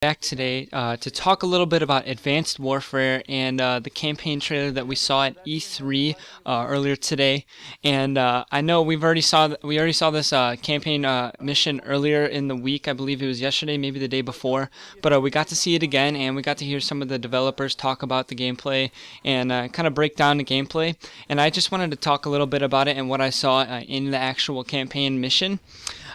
Back today to talk a little bit about Advanced Warfare and the campaign trailer that we saw at E3 earlier today. And I know we already saw this campaign mission earlier in the week. I believe it was yesterday, maybe the day before. But we got to see it again, and we got to hear some of the developers talk about the gameplay and kind of break down the gameplay. And I just wanted to talk a little bit about it and what I saw in the actual campaign mission.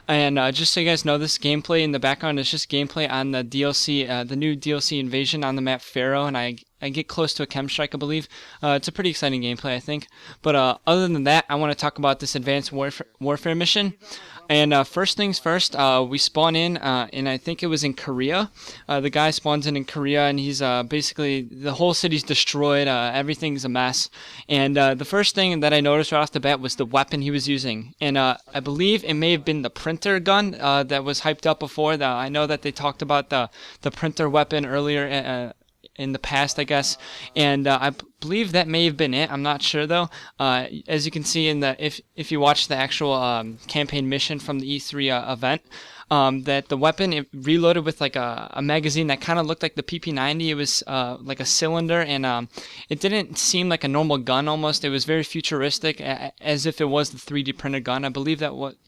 And just so you guys know, this gameplay in the background is just gameplay on the DLC, the new DLC Invasion on the map Pharaoh, and I get close to a chem strike, I believe. It's a pretty exciting gameplay, I think. But other than that, I want to talk about this Advanced Warfare mission. And first things first, we spawn in, and I think it was in Korea. The guy spawns in Korea, and he's basically, the whole city's destroyed, everything's a mess. And the first thing that I noticed right off the bat was the weapon he was using. And I believe it may have been the printer gun that was hyped up before. I know that they talked about the printer weapon earlier in the past, I guess, and I believe that may have been it. I'm not sure though. As you can see in the if you watch the actual campaign mission from the E3 event, that the weapon, it reloaded with like a magazine that kind of looked like the PP90. It was like a cylinder, and it didn't seem like a normal gun almost. It was very futuristic, as if it was the 3D printed gun. I believe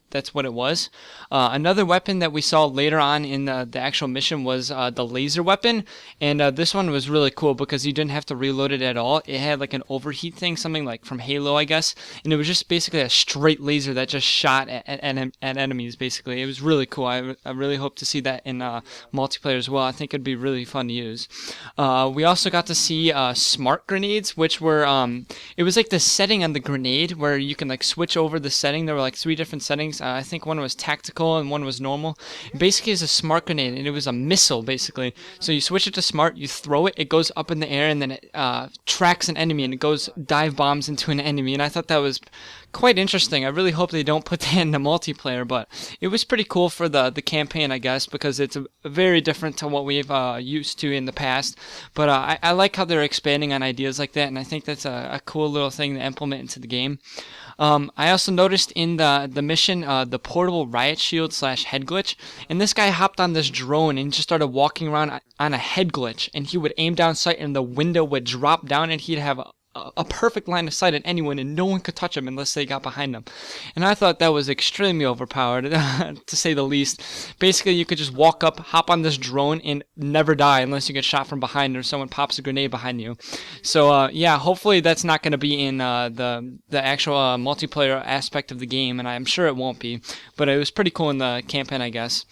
that's what it was. Another weapon that we saw later on in the actual mission was the laser weapon, and this one was really cool because you didn't have to reload it at all. It had like an overheat thing, something like from Halo, I guess, and it was just basically a straight laser that just shot at enemies, basically. It was really cool. I really hope to see that in multiplayer as well. I think it'd be really fun to use. We also got to see smart grenades, which were, it was like the setting on the grenade where you can like switch over the setting. There were like 3 different settings. I think one was tactical and one was normal. Basically, it's a smart grenade, and it was a missile, basically. So you switch it to smart, you throw it, it goes up in the air, and then it tracks an enemy, and it goes dive bombs into an enemy. And I thought that was quite interesting. I really hope they don't put that in the multiplayer, but it was pretty cool for the campaign, I guess, because it's very different to what we've used to in the past. But I like how they're expanding on ideas like that, and I think that's a cool little thing to implement into the game. I also noticed in the mission the portable riot shield / head glitch, and this guy hopped on this drone and just started walking around on a head glitch, and he would aim down sight and the window would drop down and he'd have a perfect line of sight at anyone, and no one could touch him unless they got behind him. And I thought that was extremely overpowered, to say the least. Basically, you could just walk up, hop on this drone, and never die unless you get shot from behind or someone pops a grenade behind you. So yeah, hopefully that's not going to be in the actual multiplayer aspect of the game, and I'm sure it won't be. But it was pretty cool in the campaign, I guess.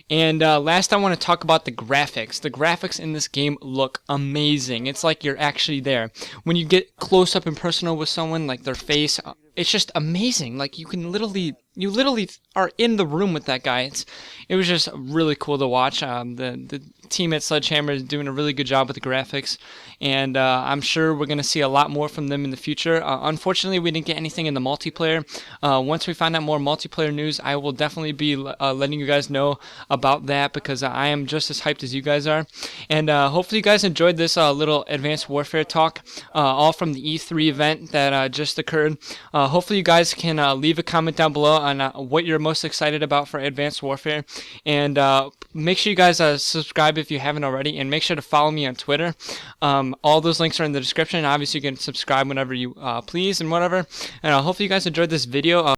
And last, I want to talk about the graphics. The graphics in this game look amazing. It's like you're actually there. When you get close up and personal with someone, like their face, it's just amazing. Like you literally are in the room with that guy. It was just really cool to watch. The team at Sledgehammer is doing a really good job with the graphics, and I'm sure we're going to see a lot more from them in the future. Unfortunately, we didn't get anything in the multiplayer. Once we find out more multiplayer news, I will definitely be letting you guys know about that, because I am just as hyped as you guys are. And hopefully you guys enjoyed this little Advanced Warfare talk, all from the E3 event that just occurred. Hopefully you guys can leave a comment down below on what you're most excited about for Advanced Warfare, and make sure you guys subscribe if you haven't already, and make sure to follow me on Twitter. All those links are in the description. Obviously you can subscribe whenever you please and whatever, and hopefully you guys enjoyed this video.